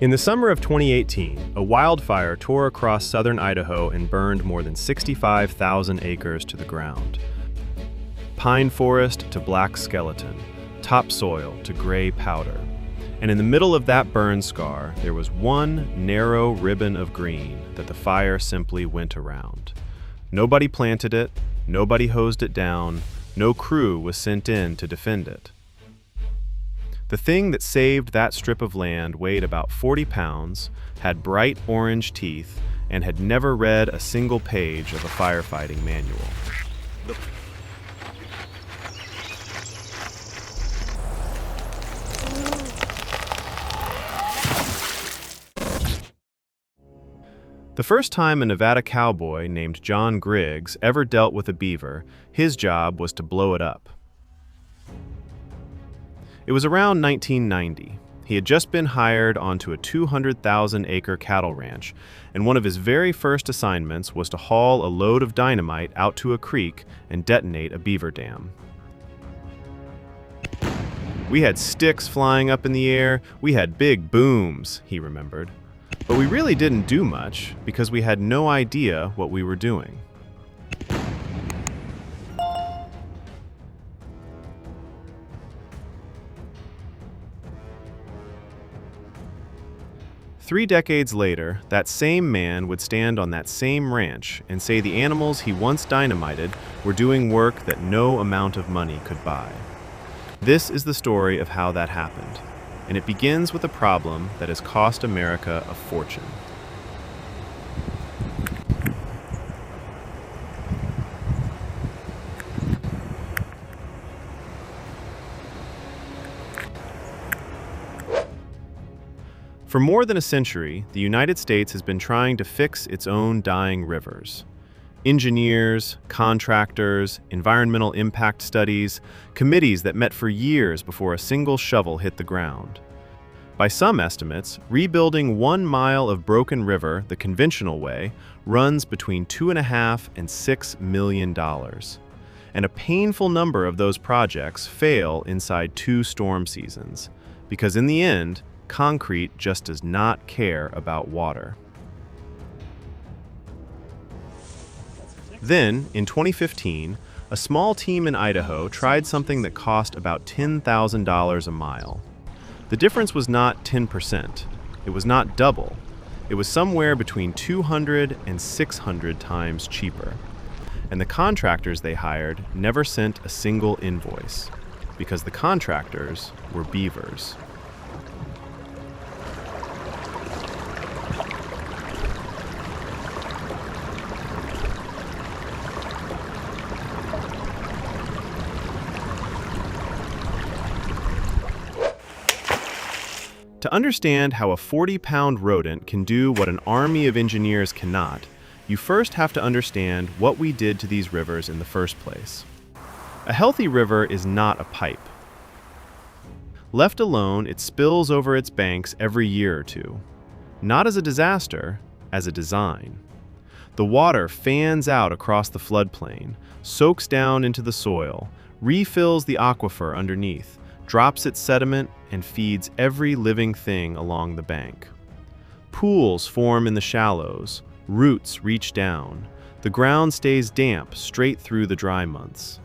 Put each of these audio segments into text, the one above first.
In the summer of 2018, a wildfire tore across southern Idaho and burned more than 65,000 acres to the ground. Pine forest to black skeleton, topsoil to gray powder. And in the middle of that burn scar, there was one narrow ribbon of green that the fire simply went around. Nobody planted it, nobody hosed it down, no crew was sent in to defend it. The thing that saved that strip of land weighed about 40 pounds, had bright orange teeth, and had never read a single page of a firefighting manual. The first time a Nevada cowboy named John Griggs ever dealt with a beaver, his job was to blow it up. It was around 1990. He had just been hired onto a 200,000-acre cattle ranch, and one of his very first assignments was to haul a load of dynamite out to a creek and detonate a beaver dam. We had sticks flying up in the air, we had big booms, he remembered. But we really didn't do much because we had no idea what we were doing. Three decades later, that same man would stand on that same ranch and say the animals he once dynamited were doing work that no amount of money could buy. This is the story of how that happened, and it begins with a problem that has cost America a fortune. For more than a century, the United States has been trying to fix its own dying rivers. Engineers, contractors, environmental impact studies, committees that met for years before a single shovel hit the ground. By some estimates, rebuilding 1 mile of broken river the conventional way runs between $2.5 and $6 million. And a painful number of those projects fail inside 2 storm seasons, because in the end, concrete just does not care about water. Then, in 2015, a small team in Idaho tried something that cost about $10,000 a mile. The difference was not 10%. It was not double. It was somewhere between 200 and 600 times cheaper. And the contractors they hired never sent a single invoice, because the contractors were beavers. To understand how a 40-pound rodent can do what an army of engineers cannot, you first have to understand what we did to these rivers in the first place. A healthy river is not a pipe. Left alone, it spills over its banks every year or two. Not as a disaster, as a design. The water fans out across the floodplain, soaks down into the soil, refills the aquifer underneath, drops its sediment, and feeds every living thing along the bank. Pools form in the shallows, roots reach down, the ground stays damp straight through the dry months.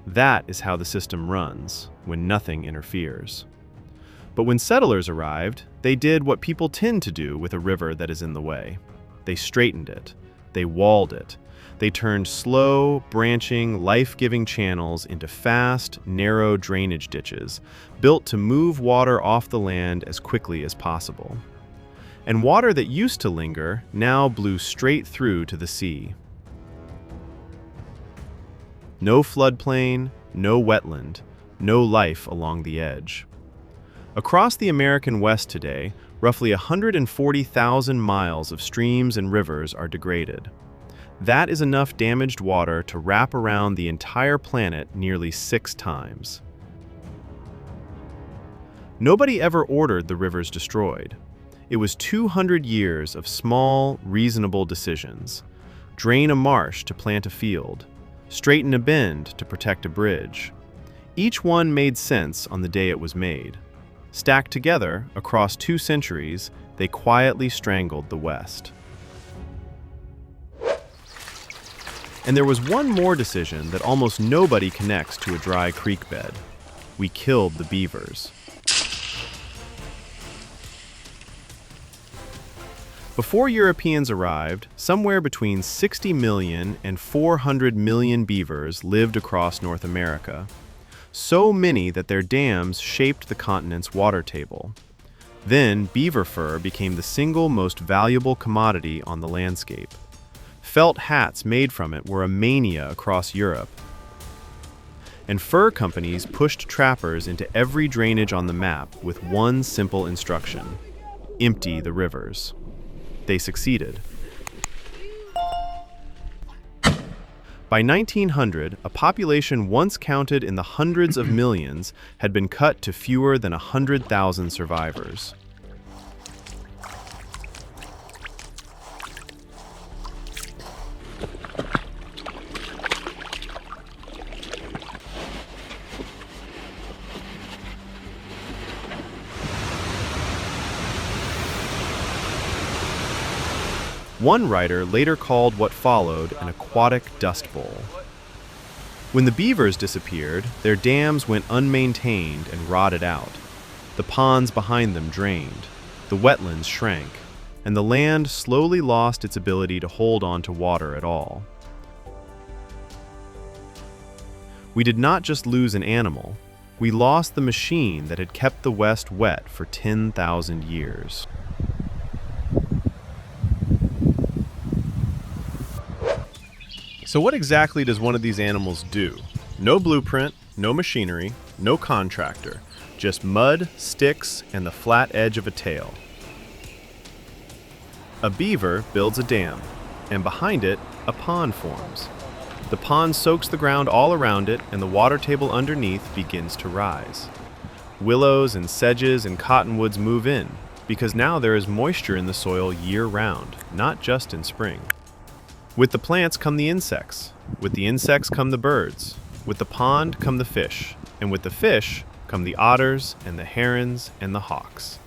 That is how the system runs, when nothing interferes. But when settlers arrived, they did what people tend to do with a river that is in the way. They straightened it, they walled it, they turned slow, branching, life-giving channels into fast, narrow drainage ditches, built to move water off the land as quickly as possible. And water that used to linger now blew straight through to the sea. No floodplain, no wetland, no life along the edge. Across the American West today, roughly 140,000 miles of streams and rivers are degraded. That is enough damaged water to wrap around the entire planet nearly 6 times. Nobody ever ordered the rivers destroyed. It was 200 years of small, reasonable decisions. Drain a marsh to plant a field. Straighten a bend to protect a bridge. Each one made sense on the day it was made. Stacked together across 2 centuries, they quietly strangled the West. And there was one more decision that almost nobody connects to a dry creek bed. We killed the beavers. Before Europeans arrived, somewhere between 60 million and 400 million beavers lived across North America. So many that their dams shaped the continent's water table. Then, beaver fur became the single most valuable commodity on the landscape. Felt hats made from it were a mania across Europe. And fur companies pushed trappers into every drainage on the map with one simple instruction: empty the rivers. They succeeded. By 1900, a population once counted in the hundreds of millions had been cut to fewer than 100,000 survivors. One writer later called what followed an aquatic dust bowl. When the beavers disappeared, their dams went unmaintained and rotted out. The ponds behind them drained, the wetlands shrank, and the land slowly lost its ability to hold on to water at all. We did not just lose an animal, we lost the machine that had kept the West wet for 10,000 years. So what exactly does one of these animals do? No blueprint, no machinery, no contractor, just mud, sticks, and the flat edge of a tail. A beaver builds a dam, and behind it, a pond forms. The pond soaks the ground all around it, and the water table underneath begins to rise. Willows and sedges and cottonwoods move in, because now there is moisture in the soil year-round, not just in spring. With the plants come the insects. With the insects come the birds. With the pond come the fish. And with the fish come the otters and the herons and the hawks.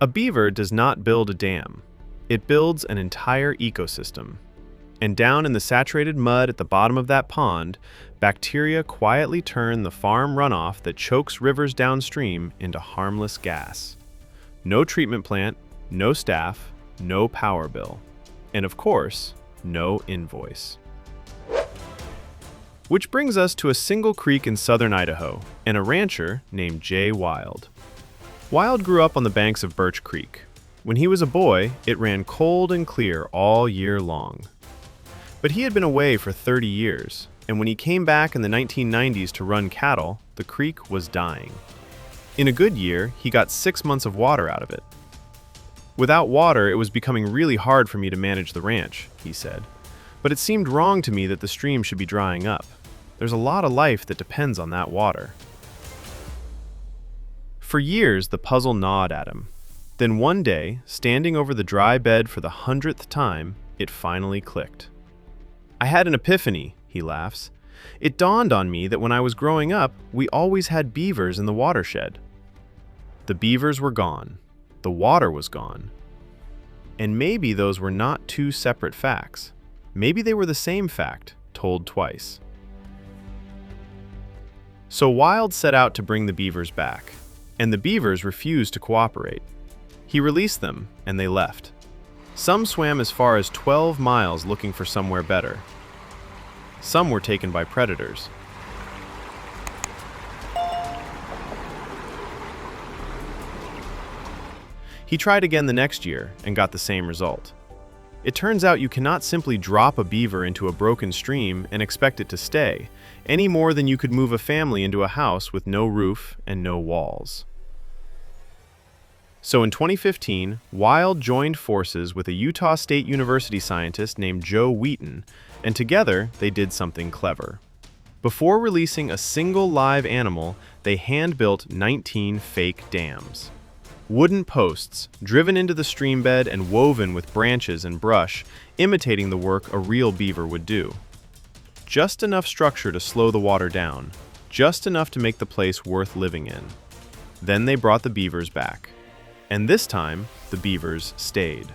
A beaver does not build a dam. It builds an entire ecosystem. And down in the saturated mud at the bottom of that pond, bacteria quietly turn the farm runoff that chokes rivers downstream into harmless gas. No treatment plant, no staff, no power bill. And of course, no invoice. Which brings us to a single creek in southern Idaho and a rancher named Jay Wild. Wild grew up on the banks of Birch Creek. When he was a boy, it ran cold and clear all year long. But he had been away for 30 years, and when he came back in the 1990s to run cattle, the creek was dying. In a good year, he got 6 months of water out of it. Without water, it was becoming really hard for me to manage the ranch, he said. But it seemed wrong to me that the stream should be drying up. There's a lot of life that depends on that water. For years, the puzzle gnawed at him. Then one day, standing over the dry bed for the 100th time, it finally clicked. I had an epiphany, he laughs. It dawned on me that when I was growing up, we always had beavers in the watershed. The beavers were gone. The water was gone. And maybe those were not two separate facts. Maybe they were the same fact, told twice. So Wild set out to bring the beavers back. And the beavers refused to cooperate. He released them, and they left. Some swam as far as 12 miles looking for somewhere better. Some were taken by predators. He tried again the next year and got the same result. It turns out you cannot simply drop a beaver into a broken stream and expect it to stay, any more than you could move a family into a house with no roof and no walls. So in 2015, Wild joined forces with a Utah State University scientist named Joe Wheaton, and together they did something clever. Before releasing a single live animal, they hand-built 19 fake dams. Wooden posts, driven into the stream bed and woven with branches and brush, imitating the work a real beaver would do. Just enough structure to slow the water down, just enough to make the place worth living in. Then they brought the beavers back. And this time, the beavers stayed.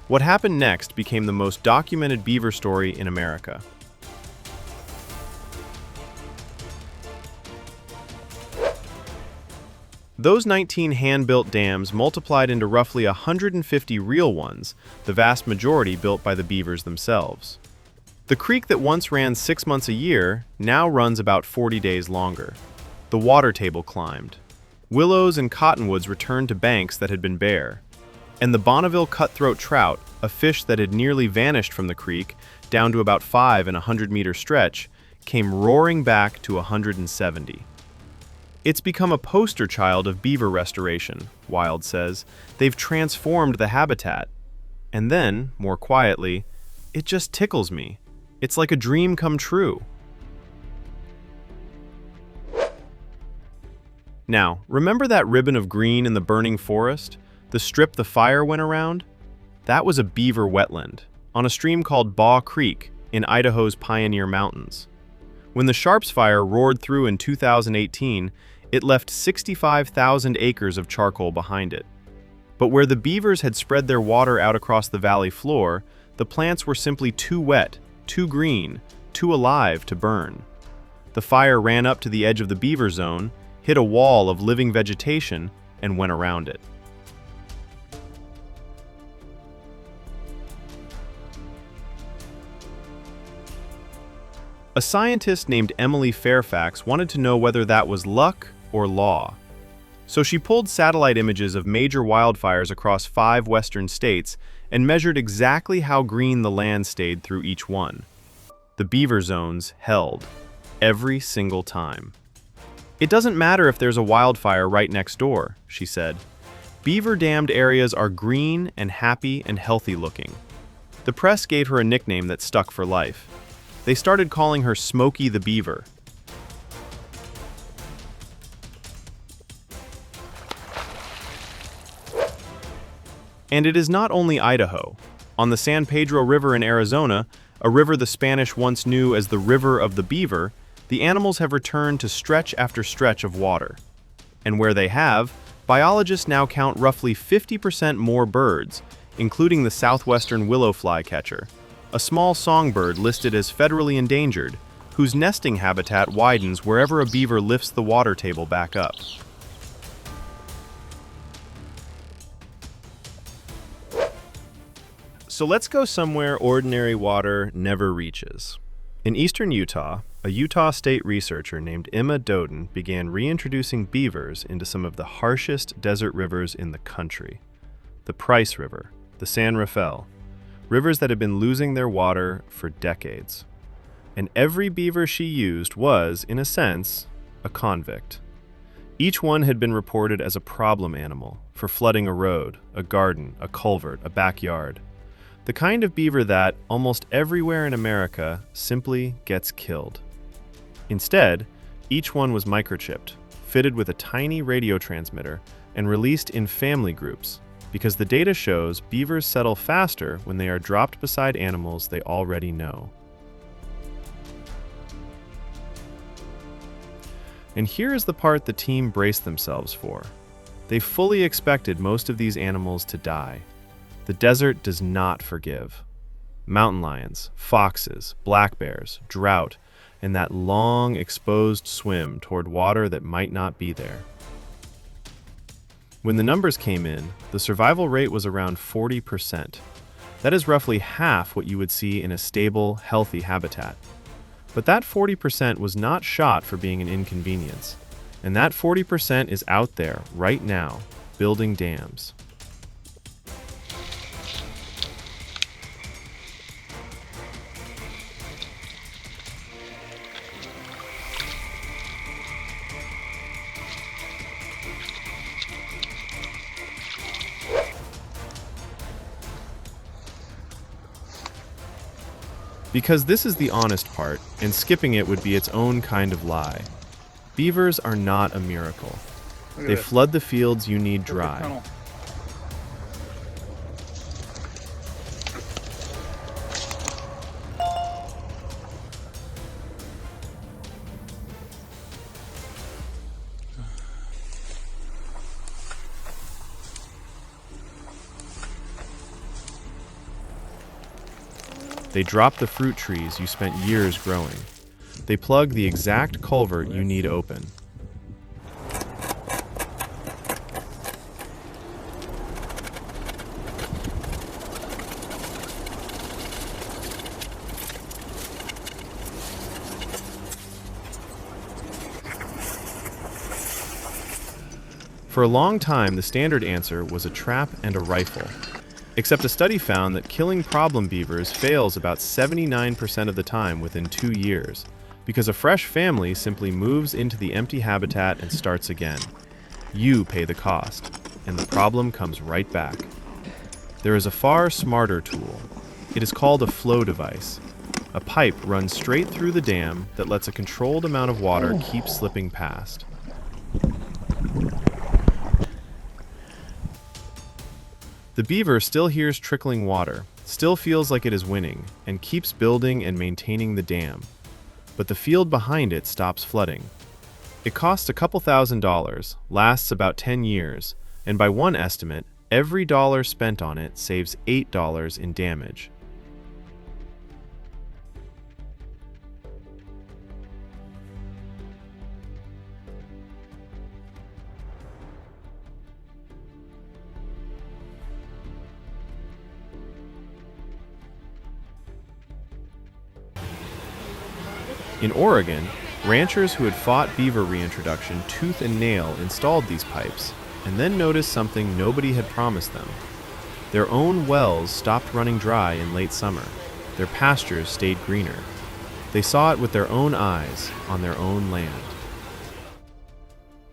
What happened next became the most documented beaver story in America. Those 19 hand-built dams multiplied into roughly 150 real ones, the vast majority built by the beavers themselves. The creek that once ran 6 months a year now runs about 40 days longer. The water table climbed. Willows and cottonwoods returned to banks that had been bare. And the Bonneville cutthroat trout, a fish that had nearly vanished from the creek down to about 5 in a 100-meter stretch, came roaring back to 170. It's become a poster child of beaver restoration, Wild says. They've transformed the habitat. And then, more quietly, it just tickles me. It's like a dream come true. Now, remember that ribbon of green in the burning forest? The strip the fire went around? That was a beaver wetland, on a stream called Baugh Creek in Idaho's Pioneer Mountains. When the Sharps Fire roared through in 2018, it left 65,000 acres of charcoal behind it. But where the beavers had spread their water out across the valley floor, the plants were simply too wet, too green, too alive to burn. The fire ran up to the edge of the beaver zone, hit a wall of living vegetation, and went around it. A scientist named Emily Fairfax wanted to know whether that was luck or law. So she pulled satellite images of major wildfires across 5 western states and measured exactly how green the land stayed through each one. The beaver zones held, every single time. It doesn't matter if there's a wildfire right next door, she said. Beaver-dammed areas are green and happy and healthy looking. The press gave her a nickname that stuck for life. They started calling her Smokey the Beaver. And it is not only Idaho. On the San Pedro River in Arizona, a river the Spanish once knew as the River of the Beaver, the animals have returned to stretch after stretch of water. And where they have, biologists now count roughly 50% more birds, including the southwestern willow flycatcher, a small songbird listed as federally endangered, whose nesting habitat widens wherever a beaver lifts the water table back up. So let's go somewhere ordinary water never reaches. In eastern Utah, a Utah State researcher named Emma Doden began reintroducing beavers into some of the harshest desert rivers in the country. The Price River, the San Rafael, rivers that had been losing their water for decades. And every beaver she used was, in a sense, a convict. Each one had been reported as a problem animal for flooding a road, a garden, a culvert, a backyard. The kind of beaver that, almost everywhere in America, simply gets killed. Instead, each one was microchipped, fitted with a tiny radio transmitter, and released in family groups, because the data shows beavers settle faster when they are dropped beside animals they already know. And here is the part the team braced themselves for. They fully expected most of these animals to die. The desert does not forgive. Mountain lions, foxes, black bears, drought, and that long, exposed swim toward water that might not be there. When the numbers came in, the survival rate was around 40%. That is roughly half what you would see in a stable, healthy habitat. But that 40% was not shot for being an inconvenience. And that 40% is out there, right now, building dams. Because this is the honest part, and skipping it would be its own kind of lie. Beavers are not a miracle. They flood the fields you need dry. They drop the fruit trees you spent years growing. They plug the exact culvert you need open. For a long time, the standard answer was a trap and a rifle. Except a study found that killing problem beavers fails about 79% of the time within 2 years, because a fresh family simply moves into the empty habitat and starts again. You pay the cost, and the problem comes right back. There is a far smarter tool. It is called a flow device. A pipe runs straight through the dam that lets a controlled amount of water keep slipping past. The beaver still hears trickling water, still feels like it is winning, and keeps building and maintaining the dam. But the field behind it stops flooding. It costs a couple $1,000s, lasts about 10 years, and by one estimate, every dollar spent on it saves $8 in damage. In Oregon, ranchers who had fought beaver reintroduction tooth and nail installed these pipes, and then noticed something nobody had promised them. Their own wells stopped running dry in late summer. Their pastures stayed greener. They saw it with their own eyes, on their own land.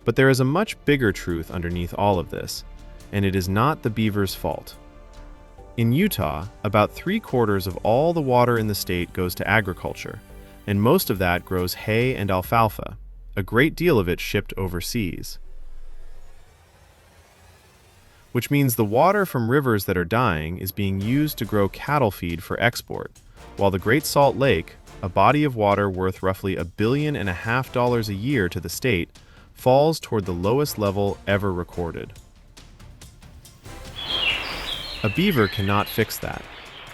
But there is a much bigger truth underneath all of this, and it is not the beaver's fault. In Utah, about 3/4 of all the water in the state goes to agriculture, and most of that grows hay and alfalfa, a great deal of it shipped overseas. Which means the water from rivers that are dying is being used to grow cattle feed for export, while the Great Salt Lake, a body of water worth roughly $1.5 billion a year to the state, falls toward the lowest level ever recorded. A beaver cannot fix that.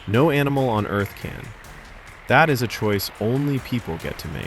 No animal on Earth can. That is a choice only people get to make.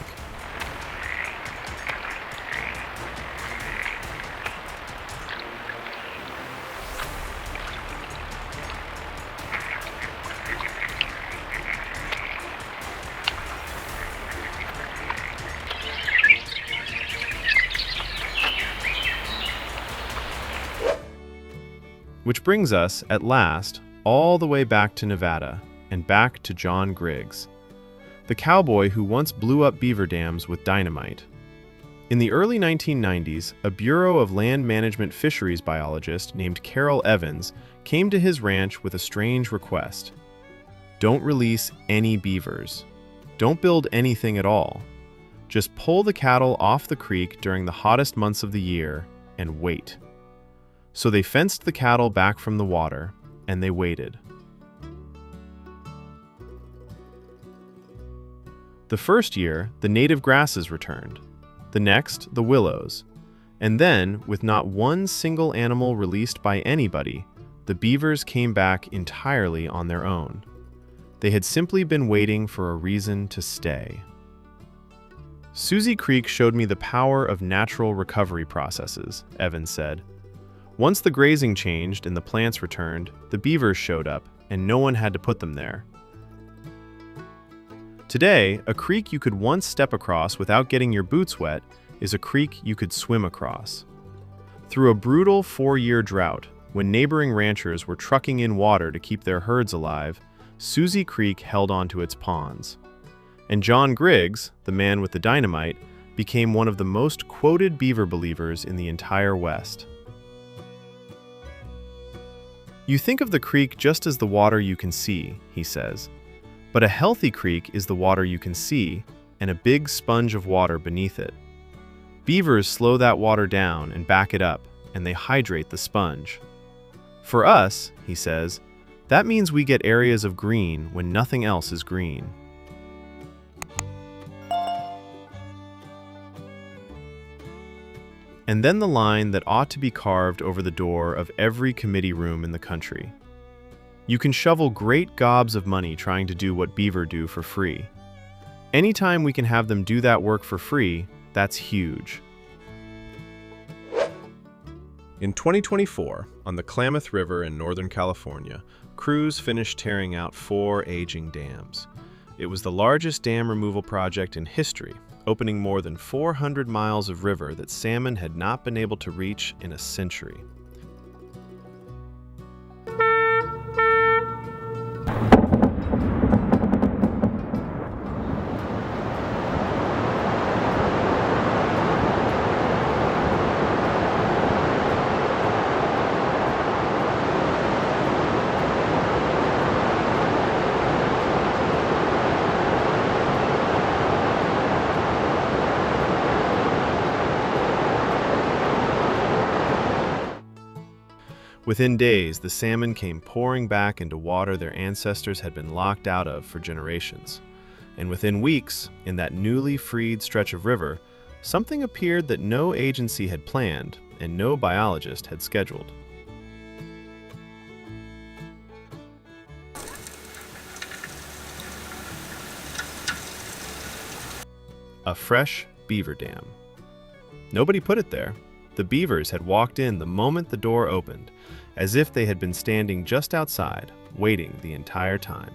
Which brings us, at last, all the way back to Nevada, and back to John Griggs, the cowboy who once blew up beaver dams with dynamite. In the early 1990s, a Bureau of Land Management fisheries biologist named Carol Evans came to his ranch with a strange request. Don't release any beavers. Don't build anything at all. Just pull the cattle off the creek during the hottest months of the year and wait. So they fenced the cattle back from the water, and they waited. The first year, the native grasses returned. The next, the willows. And then, with not one single animal released by anybody, the beavers came back entirely on their own. They had simply been waiting for a reason to stay. Susie Creek showed me the power of natural recovery processes, Evans said. Once the grazing changed and the plants returned, the beavers showed up, and no one had to put them there. Today, a creek you could once step across without getting your boots wet is a creek you could swim across. Through a brutal 4-year drought, when neighboring ranchers were trucking in water to keep their herds alive, Susie Creek held onto its ponds. And John Griggs, the man with the dynamite, became one of the most quoted beaver believers in the entire West. You think of the creek just as the water you can see, he says. But a healthy creek is the water you can see and a big sponge of water beneath it. Beavers slow that water down and back it up, and they hydrate the sponge. For us, he says, that means we get areas of green when nothing else is green. And then the line that ought to be carved over the door of every committee room in the country. You can shovel great gobs of money trying to do what beaver do for free. Anytime we can have them do that work for free, that's huge. In 2024, on the Klamath River in Northern California, crews finished tearing out 4 aging dams. It was the largest dam removal project in history, opening more than 400 miles of river that salmon had not been able to reach in a century. Within days, the salmon came pouring back into water their ancestors had been locked out of for generations. And within weeks, in that newly freed stretch of river, something appeared that no agency had planned and no biologist had scheduled. A fresh beaver dam. Nobody put it there. The beavers had walked in the moment the door opened, as if they had been standing just outside, waiting the entire time.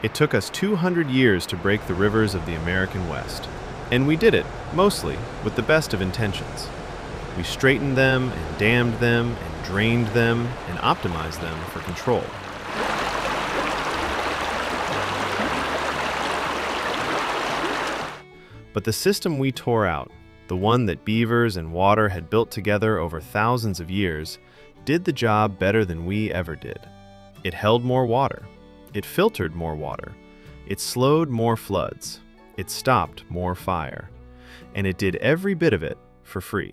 It took us 200 years to break the rivers of the American West. And we did it, mostly, with the best of intentions. We straightened them and dammed them and drained them and optimized them for control. But the system we tore out, the one that beavers and water had built together over thousands of years, did the job better than we ever did. It held more water. It filtered more water. It slowed more floods. It stopped more fire. And it did every bit of it for free.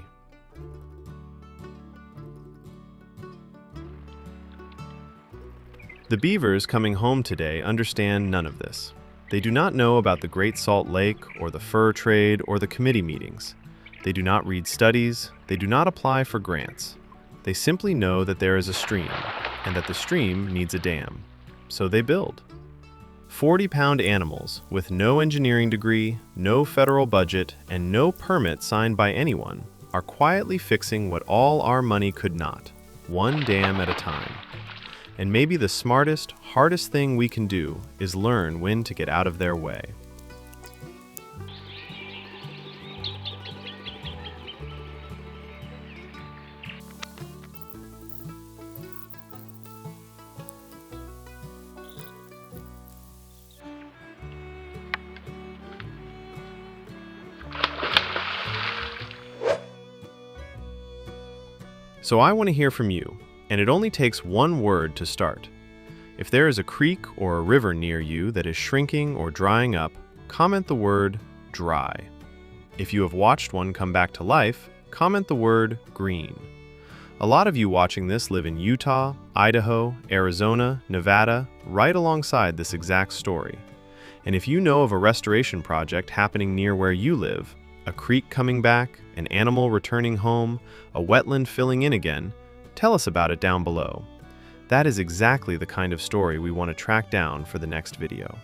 The beavers coming home today understand none of this. They do not know about the Great Salt Lake or the fur trade or the committee meetings. They do not read studies. They do not apply for grants. They simply know that there is a stream and that the stream needs a dam. So they build. 40-pound animals with no engineering degree, no federal budget, and no permit signed by anyone are quietly fixing what all our money could not, one dam at a time. And maybe the smartest, hardest thing we can do is learn when to get out of their way. So I want to hear from you, and it only takes one word to start. If there is a creek or a river near you that is shrinking or drying up, comment the word dry. If you have watched one come back to life, comment the word green. A lot of you watching this live in Utah, Idaho, Arizona, Nevada, right alongside this exact story. And if you know of a restoration project happening near where you live, a creek coming back, an animal returning home, a wetland filling in again, tell us about it down below. That is exactly the kind of story we want to track down for the next video.